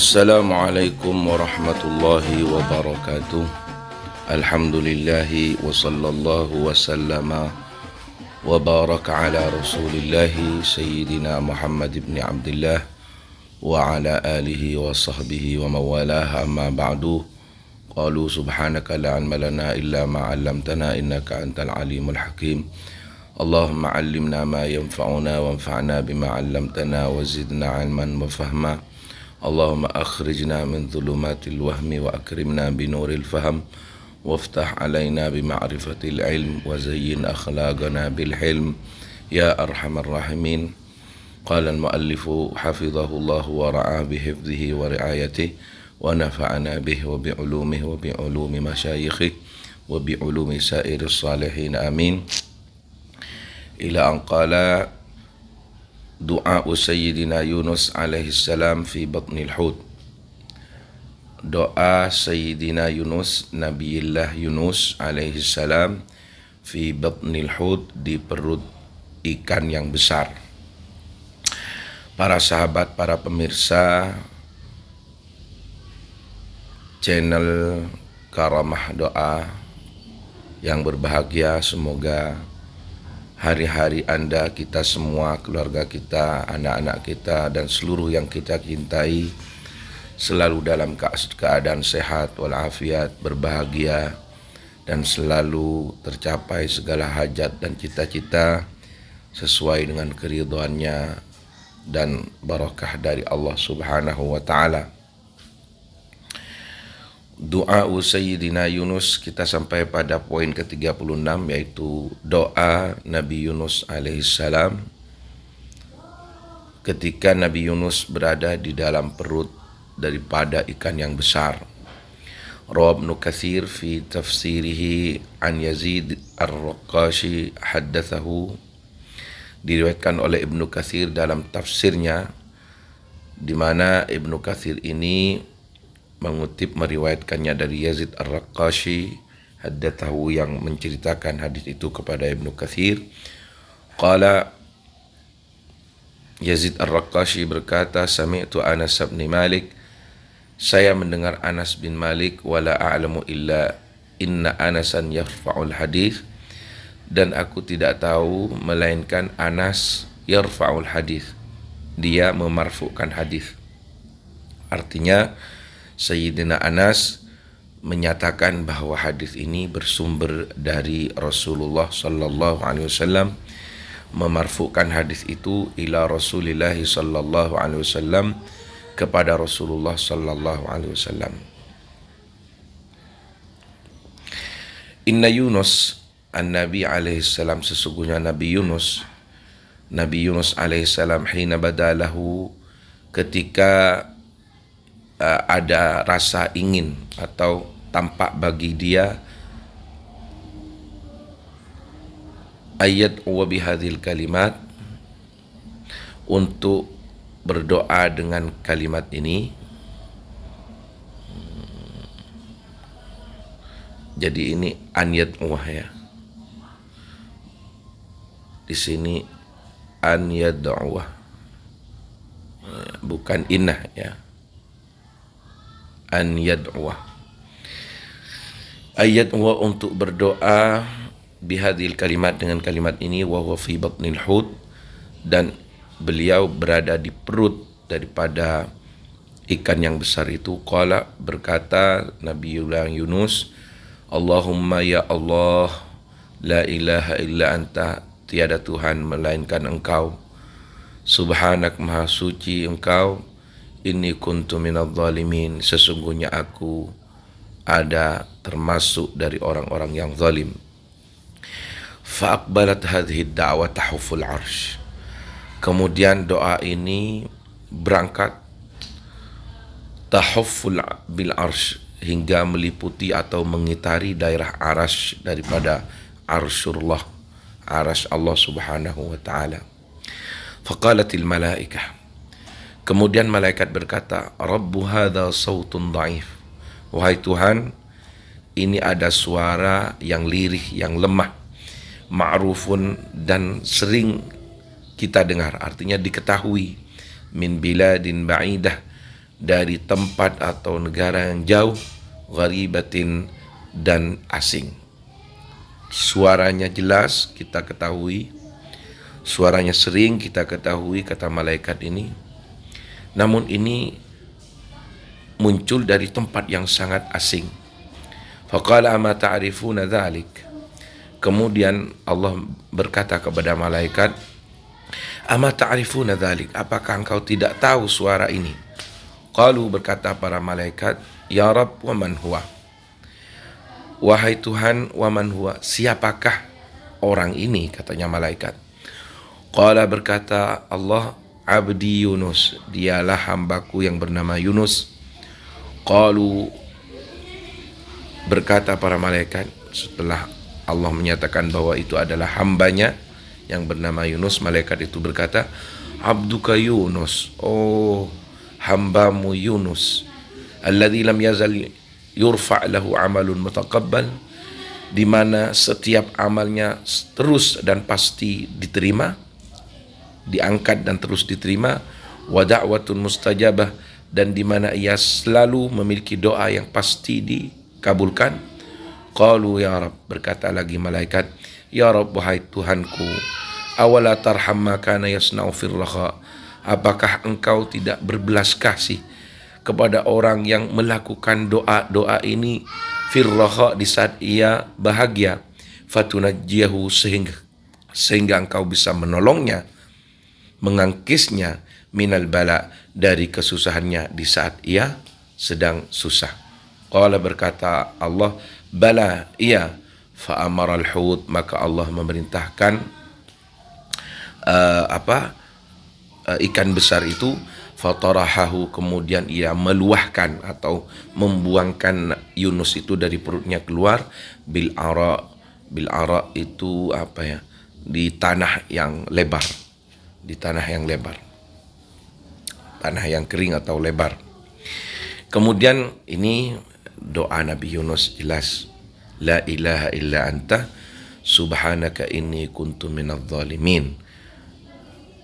Assalamualaikum warahmatullahi wabarakatuh. Alhamdulillahi wa sallallahu wa sallama wa baraka ala rasulillahi sayyidina Muhammad ibn Abdullah wa ala alihi wa sahbihi wa mawalah, amma ba'du. Qalu subhanaka la ilma lana illa ma 'allamtana innaka antal alimul hakim. Allahumma 'allimna ma yanfa'una wanfa'na bima 'allamtana wa zidna 'ilman wa fahma. Allahumma akhrijna min dhulumatil wahmi wa akrimna binuril faham waftah alaina bima'rifatil ilm wa zayyin akhlaqana bil hilm ya arhamar rahimin. Qala al-muallifu hafidhahullah wa ra'a bihifdhihi wa ri'ayatihi wa nafa'ana bihi wa bi'ulumihi wa bi'ulumi masyayikhihi wa bi'ulumi sairis salihin amin. Ila an qala Doa Sayyidina Yunus alaihi salam fi batnil hud. Doa Sayyidina Yunus, Nabiullah Yunus alaihi salam, fi batnil hud, di perut ikan yang besar. Para sahabat, para pemirsa channel Karamah Doa yang berbahagia, semoga hari-hari Anda, kita semua, keluarga kita, anak-anak kita, dan seluruh yang kita cintai selalu dalam keadaan sehat walafiat, berbahagia, dan selalu tercapai segala hajat dan cita-cita sesuai dengan keridhaannya dan barakah dari Allah Subhanahu wa ta'ala. Doa Sayyidina Yunus, kita sampai pada poin ke-36, yaitu doa Nabi Yunus alaihissalam ketika Nabi Yunus berada di dalam perut daripada ikan yang besar. Rawa Ibnu Katsir fi tafsirihi an Yazid ar-Raqashi haddatsahu, diriwayatkan oleh Ibnu Katsir dalam tafsirnya, di mana Ibnu Katsir ini meriwayatkannya dari Yazid ar-Raqashi haddatsahu, yang menceritakan hadis itu kepada Ibnu Katsir. Qala, Yazid ar-Raqashi berkata, sami'tu Anas bin Malik, saya mendengar Anas bin Malik, wala a'lamu illa inna Anasan yarfa'ul hadis, dan aku tidak tahu melainkan Anas yarfa'ul hadis, dia memarfu'kan hadis. Artinya Sayyidina Anas menyatakan bahwa hadis ini bersumber dari Rasulullah sallallahu alaihi wasallam, memarfukan hadis itu ila Rasulillah sallallahu alaihi wasallam, kepada Rasulullah sallallahu alaihi wasallam. Inna Yunus an-Nabi alaihi salam, sesungguhnya Nabi Yunus alaihi salam, hina badalahu, ketika ada rasa ingin atau tampak bagi dia, ayat wa bihadhil kalimat, untuk berdoa dengan kalimat ini. Jadi ini an yad'uwah ya. Di sini an yad'uwah, bukan innah ya. An yad'uwah, ayat wa, untuk berdoa, bihadil kalimat, dengan kalimat ini, wa huwa fi batnil hud, dan beliau berada di perut daripada ikan yang besar itu. Qala, berkata Nabiullah Yunus, Allahumma ya Allah, la ilaha illa anta, tiada Tuhan melainkan engkau, subhanak, maha suci engkau, inni kuntu minadh dhalimin, sesungguhnya aku ada termasuk dari orang-orang yang zalim. Fa aqbalat hadhihi ad-da'wah tahuful arsh, kemudian doa ini berangkat tahuful bil arsh, hingga meliputi atau mengitari daerah arasy daripada arsyullah, arasy Allah Subhanahu wa ta'ala. Faqalatil malaikah, kemudian malaikat berkata, Rabbu hadha sautun dhaif, wahai Tuhan, ini ada suara yang lirih, yang lemah, ma'rufun, dan sering kita dengar, artinya diketahui, min biladin ba'idah, dari tempat atau negara yang jauh, gharibatin dan asing. Suaranya jelas kita ketahui, suaranya sering kita ketahui, kata malaikat ini. Namun ini muncul dari tempat yang sangat asing. Faqala ama ta'rifuna dzalik. Kemudian Allah berkata kepada malaikat, ama ta'rifuna dzalik, apakah engkau tidak tahu suara ini? Qalu, berkata para malaikat, ya Rabb, wa man huwa? Wahai Tuhan, wa man huwa, siapakah orang ini, katanya malaikat. Qala, berkata Allah, abdi Yunus, dialah hambaku yang bernama Yunus. Qalu, berkata para malaikat, setelah Allah menyatakan bahwa itu adalah hambanya yang bernama Yunus, malaikat itu berkata, abduka Yunus, oh hambamu Yunus, alladzi lam yazal yurfa' lahu amalun mutaqabbal, di mana setiap amalnya terus dan pasti diterima, diangkat dan terus diterima, wa da'watun mustajabah, dan di mana ia selalu memiliki doa yang pasti dikabulkan. Qalu ya Rabb, berkata lagi malaikat, ya Rabb, wahai Tuhanku, awala tarham ma kana yasna'u fir raha, apakah engkau tidak berbelas kasih kepada orang yang melakukan doa-doa ini fir raha, di saat ia bahagia, fatunajjiyahu, sehingga engkau bisa menolongnya, mengangkisnya, minal bala, dari kesusahannya di saat ia sedang susah. Qala, berkata Allah, bala, iya. Fa'amara al-hut, maka Allah memerintahkan ikan besar itu, fatarahahu, kemudian ia meluahkan atau membuangkan Yunus itu dari perutnya keluar, bil ara itu di tanah yang lebar, di tanah yang lebar, tanah yang kering atau lebar. Kemudian ini doa Nabi Yunus jelas, la ilaha illa anta subhanaka inni kuntu minadh dhalimin.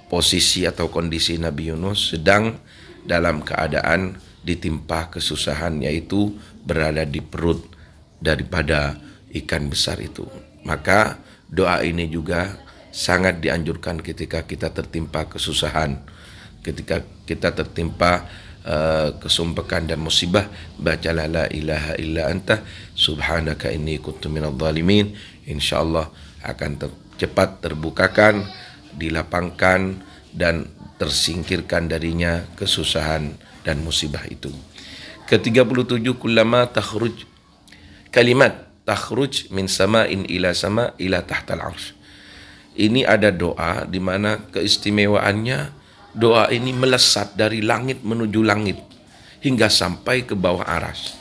Posisi atau kondisi Nabi Yunus sedang dalam keadaan ditimpa kesusahan, yaitu berada di perut daripada ikan besar itu. Maka doa ini juga sangat dianjurkan ketika kita tertimpa kesusahan, ketika kita tertimpa kesumpekan dan musibah, bacalah la ilaha illa anta subhanaka inni kuntu minadh dhalimin. Insyaallah akan cepat terbukakan, dilapangkan, dan tersingkirkan darinya kesusahan dan musibah itu. Ke-37, kullama takhruj kalimat takhruj min sama'in ila sama ila tahtal arsy. Ini ada doa di mana keistimewaannya, doa ini melesat dari langit menuju langit hingga sampai ke bawah aras.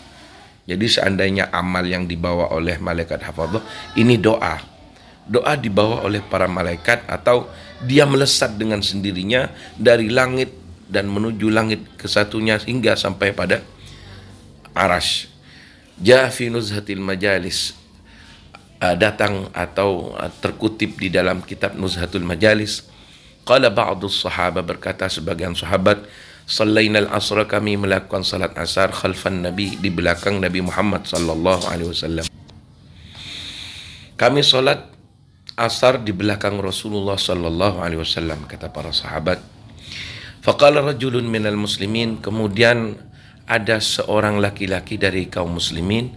Jadi seandainya amal yang dibawa oleh malaikat hafadzah, ini doa dibawa oleh para malaikat, atau dia melesat dengan sendirinya dari langit dan menuju langit kesatunya hingga sampai pada aras. Ja'a fi nuzhatil majalis, datang atau terkutip di dalam kitab Nuzhatul Majalis. Qala ba'dus sahabat, berkata sebagian sahabat, sallainal asra, kami melakukan salat asar khalfan Nabi, di belakang Nabi Muhammad sallallahu alaihi wasallam. Kami salat asar di belakang Rasulullah sallallahu alaihi wasallam, kata para sahabat. Faqala rajulun minal muslimin, kemudian ada seorang laki-laki dari kaum muslimin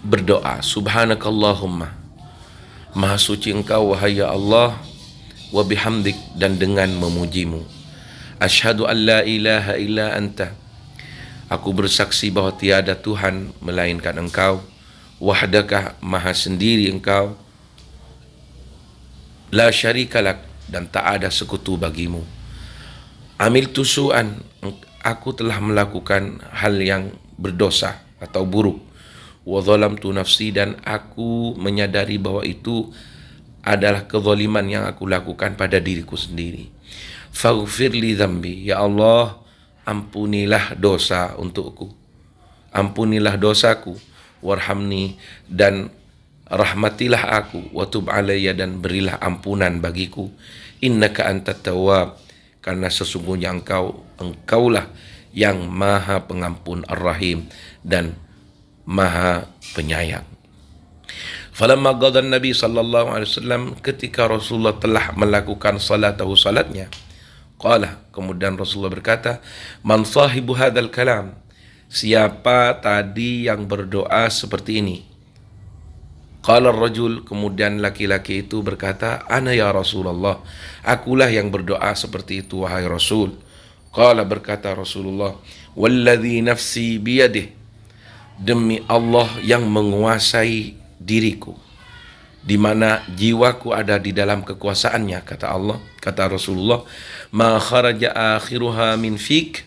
berdoa, subhanakallahumma, maha suci engkau wahai ya Allah, wa bihamdik, dan dengan memujimu, asyhadu an la ilaha illa anta, aku bersaksi bahwa tiada Tuhan melainkan engkau, wahdaka, maha sendiri engkau, la syarikalak, dan tak ada sekutu bagimu, amiltu su'an, aku telah melakukan hal yang berdosa atau buruk, wa zalamtu nafsi, dan aku menyadari bahwa itu adalah kezaliman yang aku lakukan pada diriku sendiri. Faghfir li dzambi, ya Allah, ampunilah dosa untukku, ampunilah dosaku, warhamni, dan rahmatilah aku, wa tub alayya, dan berilah ampunan bagiku, innaka antat tawwab, karena sesungguhnya engkaulah yang Maha Pengampun Ar-Rahim dan Maha Penyayang. Falamma qada Nabi sallallahu alaihi wasallam, ketika Rasulullah telah melakukan salatnya, qala, kemudian Rasulullah berkata, man sahibu hadzal kalam, siapa tadi yang berdoa seperti ini? Qala ar-rajul, kemudian laki-laki itu berkata, ana ya Rasulullah, akulah yang berdoa seperti itu wahai Rasul. Qala, berkata Rasulullah, walladzi nafsi biyadihi, demi Allah yang menguasai diriku, di mana jiwaku ada di dalam kekuasaannya, kata Allah, kata Rasulullah, ma kharaja akhiruha min fik,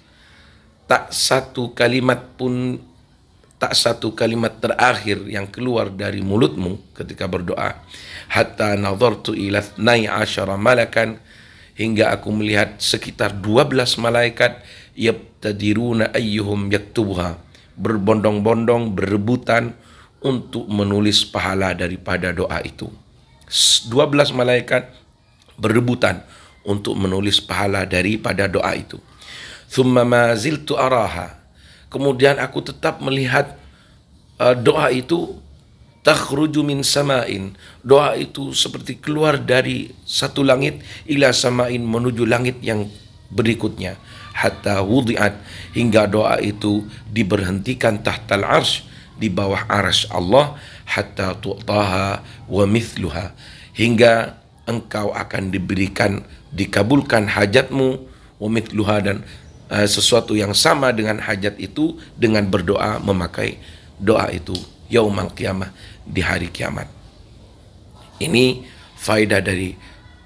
tak satu kalimat terakhir yang keluar dari mulutmu ketika berdoa, hatta nadhartu ila 12 malakan, hingga aku melihat sekitar 12 malaikat, yabtadiruna ayyuhum yaktubuha, berbondong-bondong, berebutan untuk menulis pahala daripada doa itu. 12 malaikat berebutan untuk menulis pahala daripada doa itu. Thumma ma ziltu araha, kemudian aku tetap melihat doa itu, takhruju min sama'in, doa itu seperti keluar dari satu langit, ila sama'in, menuju langit yang berikutnya, hatta wudi'at, hingga doa itu diberhentikan tahtal arsh, di bawah arsy Allah, hatta tu'taha wa mithluha, hingga engkau akan diberikan, dikabulkan hajatmu, wa mithluha, dan sesuatu yang sama dengan hajat itu, dengan berdoa memakai doa itu yaumal qiyamah, di hari kiamat. Ini faedah dari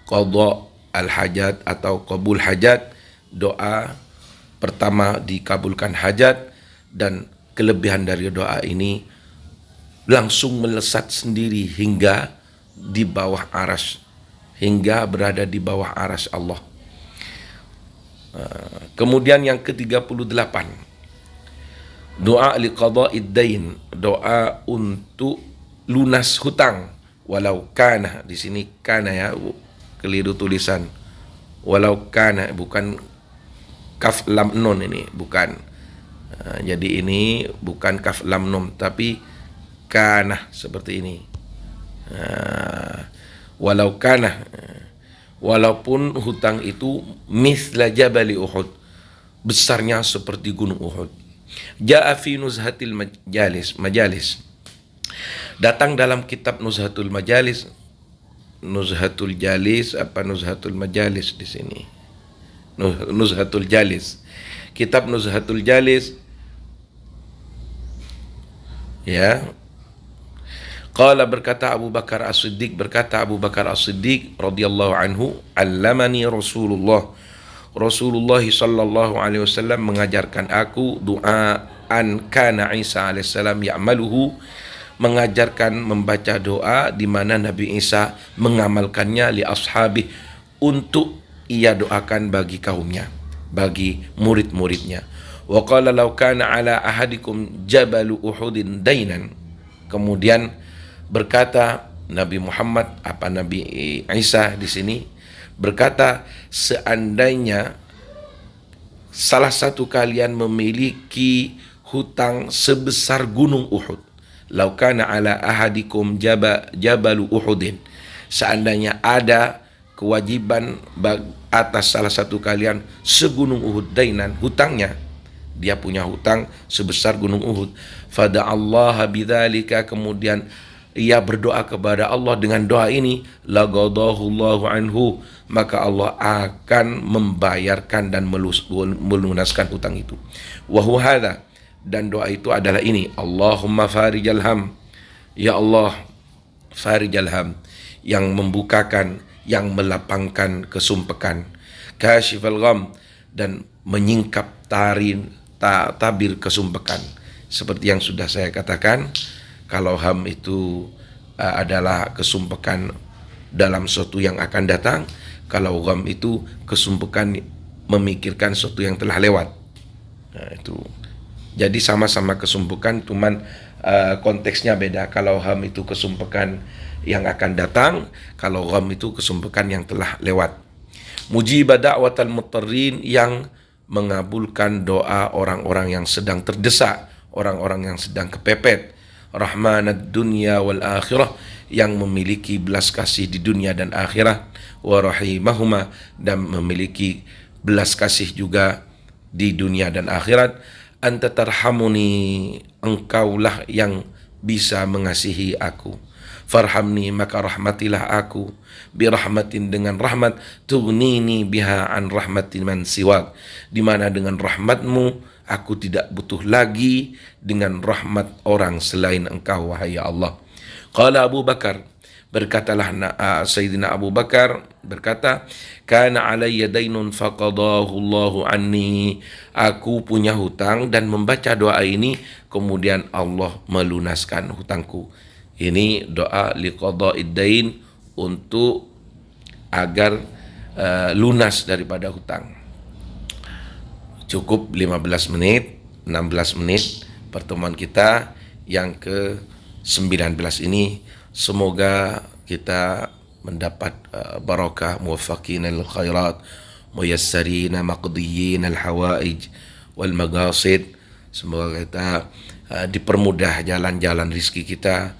qadha al-hajat atau qabul hajat. Doa pertama dikabulkan hajat, dan kelebihan dari doa ini langsung melesat sendiri hingga di bawah arsy, hingga berada di bawah arsy Allah. Kemudian yang ke-38, doa liqada'id dain, doa untuk lunas hutang. Walau kana, di sini kana ya, keliru tulisan. Walau kana, bukan kaf lam nun, ini bukan. Jadi ini bukan kaf lam nun, tapi kana seperti ini. Walau kana, walaupun hutang itu mithla jabali Uhud, besarnya seperti gunung Uhud. Ja'a fi nuzhatil majalis, datang dalam kitab Nuzhatul Majalis. Nuzhatul Jalis apa Nuzhatul Majalis di sini? Nuzhatul Jalis. Kitab Nuzhatul Jalis, ya. Qala, berkata Abu Bakar As-Siddiq, radhiyallahu anhu, allamani Rasulullah sallallahu alaihi wasallam mengajarkan aku du'aan kana Isa alaihissalam ya'maluhu, mengajarkan membaca doa di mana Nabi Isa mengamalkannya, li ashabi, untuk ia doakan bagi kaumnya, bagi murid-muridnya. Wa qala law kana ala ahadikum jabalu uhudin dainan, kemudian berkata Nabi Muhammad, Nabi Isa di sini berkata, seandainya salah satu kalian memiliki hutang sebesar gunung Uhud, lau kana ala ahadikum jabalu Uhudin, seandainya ada kewajiban atas salah satu kalian segunung Uhud dainan, hutangnya, dia punya hutang sebesar gunung Uhud, fada'allaha bidzalika, kemudian ia berdoa kepada Allah dengan doa ini, lagadahullahu anhu, maka Allah akan membayarkan dan melunaskan hutang itu. Wa huwa hadza, dan doa itu adalah ini, Allahumma farijal ham, ya Allah farijal ham, yang membukakan, yang melapangkan kesumpekan, kashifal gham, dan menyingkap tabir kesumpekan. Seperti yang sudah saya katakan, kalau ham itu adalah kesumpekan dalam sesuatu yang akan datang, kalau gham itu kesumpekan memikirkan sesuatu yang telah lewat. Nah, itu. Jadi sama-sama kesumpekan, cuman konteksnya beda. Kalau ham itu kesumpekan yang akan datang, kalau gham itu kesumpekan yang telah lewat. Mujib da'watal mutarrin, yang mengabulkan doa orang-orang yang sedang terdesak, orang-orang yang sedang kepepet. Rahmanad dunya wal akhirah, yang memiliki belas kasih di dunia dan akhirat. Wa rahimahuma, dan memiliki belas kasih juga di dunia dan akhirat. Anta tarhamuni, engkaulah yang bisa mengasihi aku. Farhamni, maka rahmatilah aku. Birahmatin, dengan rahmat. Tughnini biha an rahmatin man siwak, di mana dengan rahmatmu aku tidak butuh lagi dengan rahmat orang selain engkau, wahai Allah. Qala Abu Bakar, berkatalah Sayyidina Abu Bakar berkata, kana alayya dainun faqadahu Allahu anni, aku punya hutang dan membaca doa ini kemudian Allah melunaskan hutangku. Ini doa liqada'id dain, untuk agar lunas daripada hutang. Cukup 15 menit, 16 menit pertemuan kita yang ke-19 ini. Semoga kita mendapat barakah, muwaffaqin lil khairat, muyassirin maqdiyin al hawaij wal magasid. Semoga kita dipermudah jalan-jalan rizki kita,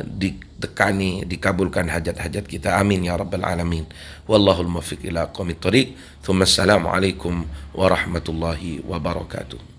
ditekani, dikabulkan hajat-hajat kita. Amin ya rabbal alamin. Wallahul muwaffiq ila aqwamit thoriq. Thumma assalamu alaikum warahmatullahi wabarakatuh.